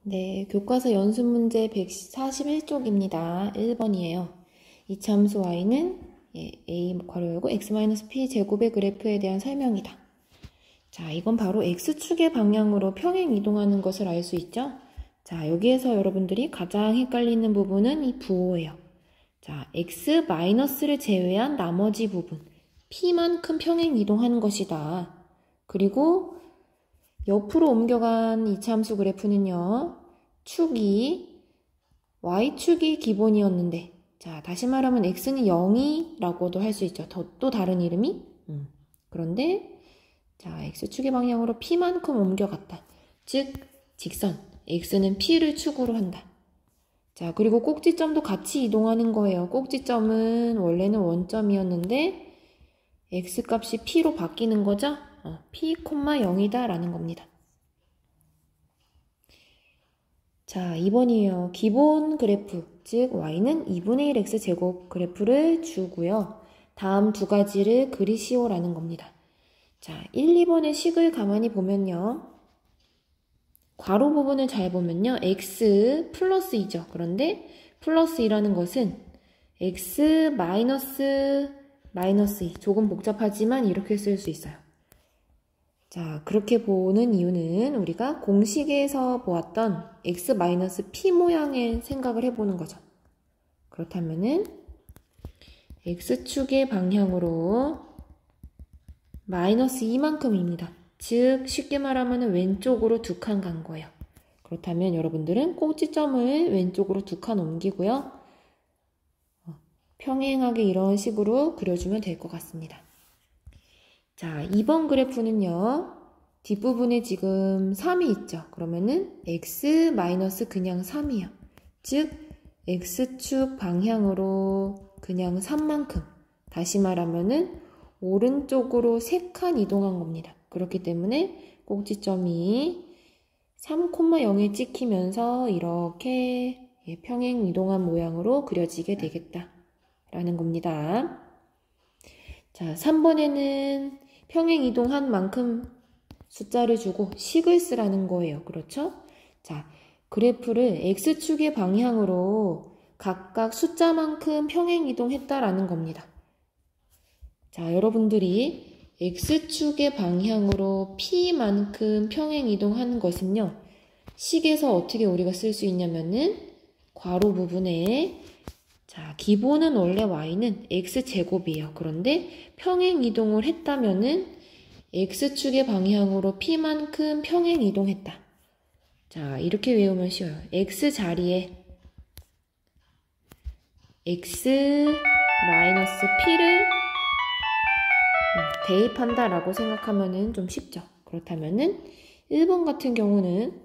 네, 교과서 연습 문제 141쪽입니다. 1번이에요. 이차함수 y는 a 괄호 열고 x-p 제곱의 그래프에 대한 설명이다. 자, 이건 바로 x축의 방향으로 평행 이동하는 것을 알 수 있죠? 자, 여기에서 여러분들이 가장 헷갈리는 부분은 이 부호예요. 자, x-를 제외한 나머지 부분 p만큼 평행 이동하는 것이다. 그리고 옆으로 옮겨간 이차함수 그래프는요, 축이 y축이 기본이었는데, 자, 다시 말하면 x는 0이라고도 할 수 있죠. 또 다른 이름이? 그런데 자, x축의 방향으로 p만큼 옮겨갔다. 즉, 직선 x는 p를 축으로 한다. 자, 그리고 꼭지점도 같이 이동하는 거예요. 꼭지점은 원래는 원점이었는데 x값이 p로 바뀌는 거죠. p, 0이다 라는 겁니다. 자, 2번이에요. 기본 그래프, 즉 y는 2분의 1 x제곱 그래프를 주고요. 다음 두 가지를 그리시오 라는 겁니다. 자, 1, 2번의 식을 가만히 보면요. 괄호 부분을 잘 보면요. x 플러스 2죠. 그런데 플러스 2라는 것은 x 마이너스 2. 조금 복잡하지만 이렇게 쓸 수 있어요. 자, 그렇게 보는 이유는 우리가 공식에서 보았던 x-p 모양의 생각을 해보는 거죠. 그렇다면은 x축의 방향으로 마이너스 2만큼입니다. 즉, 쉽게 말하면 왼쪽으로 2칸 간 거예요. 그렇다면 여러분들은 꼭지점을 왼쪽으로 2칸 옮기고요. 평행하게 이런 식으로 그려주면 될 것 같습니다. 자, 2번 그래프는요. 뒷부분에 지금 3이 있죠. 그러면은 x 마이너스 그냥 3이요. 즉, x축 방향으로 그냥 3만큼. 다시 말하면은 오른쪽으로 3칸 이동한 겁니다. 그렇기 때문에 꼭지점이 3,0에 찍히면서 이렇게 평행 이동한 모양으로 그려지게 되겠다라는 겁니다. 자, 3번에는 평행 이동한 만큼 숫자를 주고 식을 쓰라는 거예요. 그렇죠? 자, 그래프를 x축의 방향으로 각각 숫자만큼 평행 이동했다라는 겁니다. 자, 여러분들이 x축의 방향으로 p만큼 평행 이동하는 것은요. 식에서 어떻게 우리가 쓸 수 있냐면은 괄호 부분에 자, 기본은 원래 y는 x제곱이에요. 그런데 평행 이동을 했다면은 x축의 방향으로 p만큼 평행 이동했다. 자, 이렇게 외우면 쉬워요. x 자리에 x-p를 대입한다라고 생각하면은 좀 쉽죠. 그렇다면은 1번 같은 경우는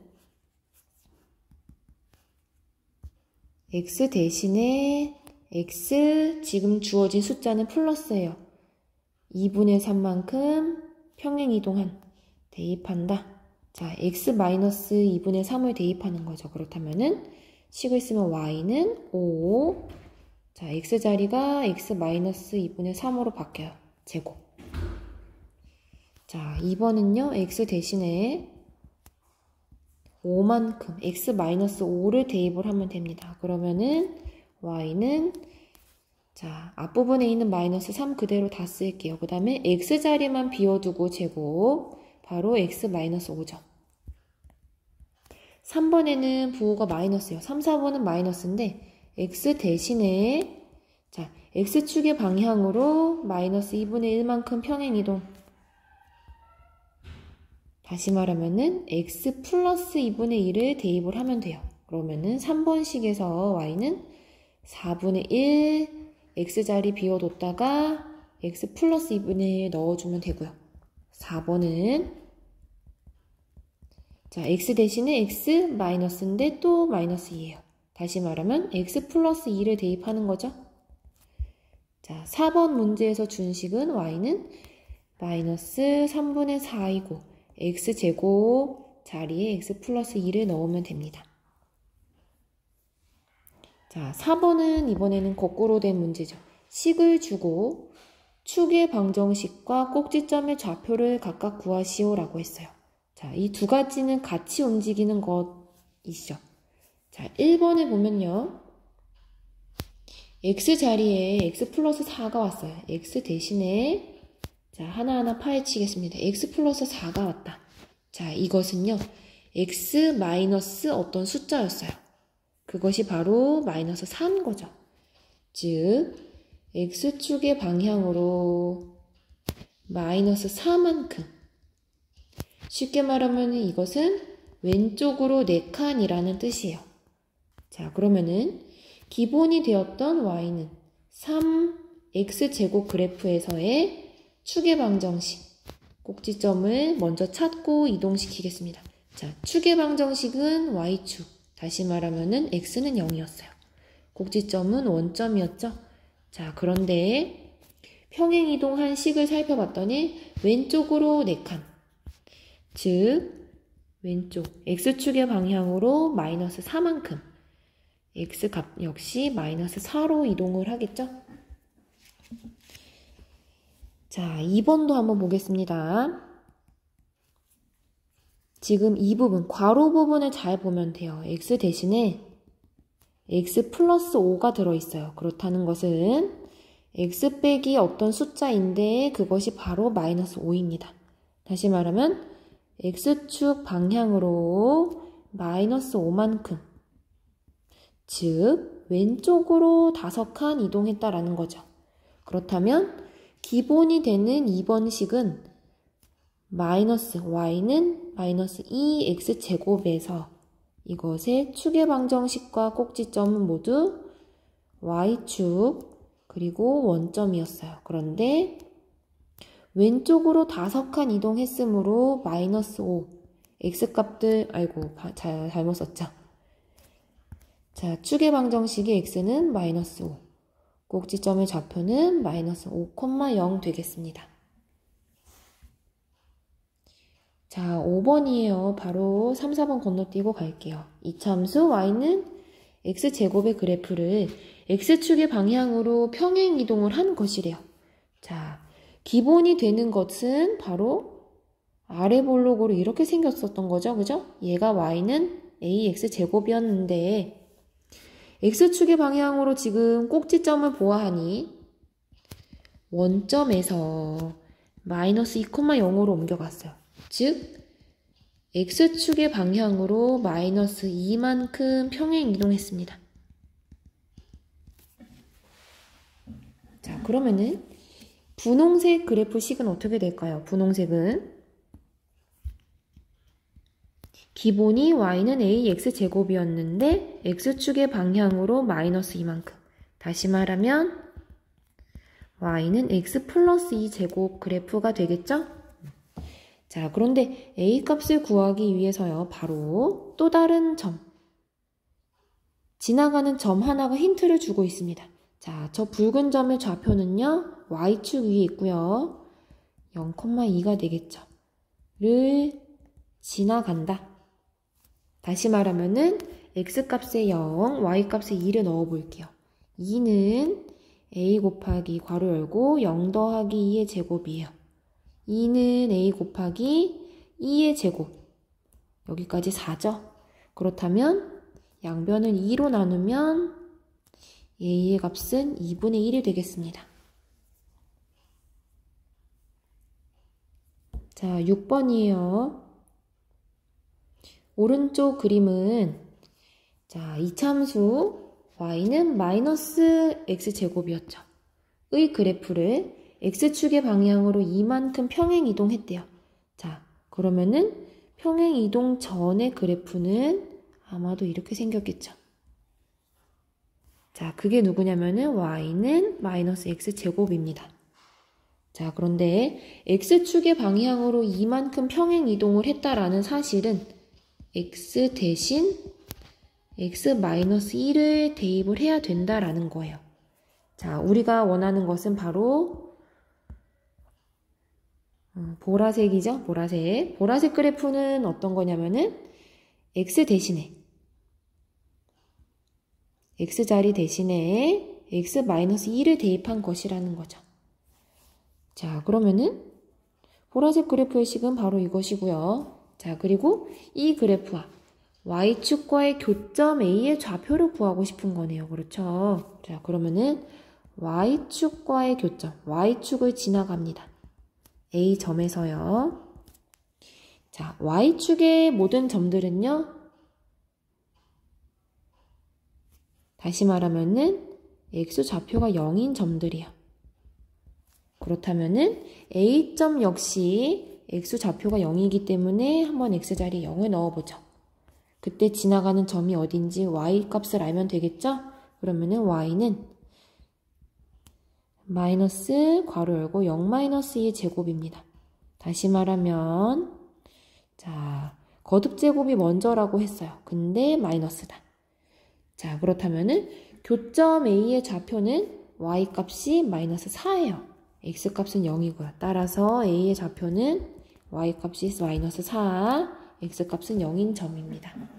x 대신에 x 지금 주어진 숫자는 플러스예요. 2분의 3만큼 평행 이동한 대입한다. 자, x-2분의 3을 대입하는 거죠. 그렇다면은 식을 쓰면 y는 5. 자, x 자리가 x-2분의 3으로 바뀌어요. 제곱. 자, 2번은요. x 대신에 5만큼 x-5를 대입을 하면 됩니다. 그러면은 y는 자, 앞부분에 있는 마이너스 3 그대로 다 쓸게요. 그 다음에 x자리만 비워두고 제곱 바로 x-5죠. 3번에는 부호가 마이너스예요. 3, 4번은 마이너스인데 x 대신에 자, x축의 방향으로 마이너스 2분의 1만큼 평행이동. 다시 말하면은 x 플러스 2분의 1을 대입을 하면 돼요. 그러면은 3번식에서 y는 4분의 1 x자리 비워뒀다가 x 플러스 2분의 1 넣어주면 되고요. 4번은 자, x 대신에 x 마이너스인데 또 마이너스 2예요. 다시 말하면 x 플러스 2를 대입하는 거죠. 자, 4번 문제에서 준 식은 y는 마이너스 3분의 4이고 x제곱 자리에 x 플러스 2를 넣으면 됩니다. 자, 4번은 이번에는 거꾸로 된 문제죠. 식을 주고 축의 방정식과 꼭지점의 좌표를 각각 구하시오 라고 했어요. 자, 이 두 가지는 같이 움직이는 것 있죠. 자, 1번에 보면요. x 자리에 x 플러스 4가 왔어요. x 대신에 자, 하나하나 파헤치겠습니다. x 플러스 4가 왔다. 자, 이것은요. x 마이너스 어떤 숫자였어요. 그것이 바로 마이너스 4인 거죠. 즉, x축의 방향으로 마이너스 4만큼. 쉽게 말하면 이것은 왼쪽으로 4칸이라는 뜻이에요. 자, 그러면은 기본이 되었던 y는 3x제곱 그래프에서의 축의 방정식, 꼭지점을 먼저 찾고 이동시키겠습니다. 자, 축의 방정식은 y축, 다시 말하면은 x는 0이었어요. 꼭지점은 원점이었죠. 자, 그런데 평행이동한 식을 살펴봤더니 왼쪽으로 4칸, 즉 왼쪽 x축의 방향으로 마이너스 4만큼 x값 역시 마이너스 4로 이동을 하겠죠. 자, 2번도 한번 보겠습니다. 지금 이 부분, 괄호 부분을 잘 보면 돼요. x 대신에 x 플러스 5가 들어있어요. 그렇다는 것은 x 빼기 어떤 숫자인데 그것이 바로 마이너스 5입니다. 다시 말하면 x축 방향으로 마이너스 5만큼, 즉 왼쪽으로 5칸 이동했다라는 거죠. 그렇다면 기본이 되는 2번 식은 마이너스 y는 마이너스 2x제곱에서 이것의 축의 방정식과 꼭지점은 모두 y축 그리고 원점이었어요. 그런데 왼쪽으로 5칸 이동했으므로 마이너스 5 x값들 잘못 썼죠. 자, 축의 방정식의 x는 마이너스 5 꼭지점의 좌표는 마이너스 5,0 되겠습니다. 자, 5번이에요. 바로 3, 4번 건너뛰고 갈게요. 이참수 y는 x제곱의 그래프를 x축의 방향으로 평행 이동을 한 것이래요. 자, 기본이 되는 것은 바로 아래 볼록으로 이렇게 생겼었던 거죠. 그죠? 얘가 y는 ax제곱이었는데 x축의 방향으로 지금 꼭지점을 보아하니 원점에서 마이너스 2,0으로 옮겨갔어요. 즉 x축의 방향으로 마이너스 2만큼 평행 이동했습니다. 자, 그러면은 분홍색 그래프식은 어떻게 될까요? 분홍색은 기본이 y는 ax제곱이었는데 x축의 방향으로 마이너스 2만큼. 다시 말하면 y는 x 플러스 2제곱 그래프가 되겠죠? 자, 그런데 a 값을 구하기 위해서요. 바로 또 다른 점, 지나가는 점 하나가 힌트를 주고 있습니다. 자, 저 붉은 점의 좌표는요. y축 위에 있고요. 0,2가 되겠죠. 를 지나간다. 다시 말하면은 x값에 0, y값에 2를 넣어 볼게요. 2는 a 곱하기 괄호 열고 0 더하기 2의 제곱이에요. 2는 a 곱하기 2의 제곱. 여기까지 4죠. 그렇다면 양변을 2로 나누면 a의 값은 2분의 1이 되겠습니다. 자, 6번이에요. 오른쪽 그림은 자, 이참수 y는 마이너스 x제곱이었죠. 의 그래프를 x축의 방향으로 이만큼 평행 이동했대요. 자, 그러면은 평행 이동 전의 그래프는 아마도 이렇게 생겼겠죠. 자, 그게 누구냐면은 y는 마이너스 x제곱입니다. 자, 그런데 x축의 방향으로 이만큼 평행 이동을 했다라는 사실은 x 대신 x-1을 대입을 해야 된다라는 거예요. 자, 우리가 원하는 것은 바로 보라색이죠. 보라색. 보라색 그래프는 어떤 거냐면은 x 대신에 x자리 대신에 x-1을 대입한 것이라는 거죠. 자, 그러면은 보라색 그래프의 식은 바로 이것이고요. 자, 그리고 이 그래프와 y축과의 교점 A의 좌표를 구하고 싶은 거네요. 그렇죠? 자, 그러면은 y축과의 교점, y축을 지나갑니다. A점에서요. 자, y축의 모든 점들은요. 다시 말하면은 x좌표가 0인 점들이요. 그렇다면은 A점 역시 x좌표가 0이기 때문에 한번 x자리에 0을 넣어보죠. 그때 지나가는 점이 어딘지 y 값을 알면 되겠죠? 그러면은 y는 마이너스 괄호 열고 0-2의 제곱입니다. 다시 말하면 자, 거듭 제곱이 먼저라고 했어요. 근데 마이너스다. 자, 그렇다면은 교점 A의 좌표는 y 값이 마이너스 4예요. x 값은 0이고요. 따라서 A의 좌표는 y 값이 마이너스 4, x 값은 0인 점입니다.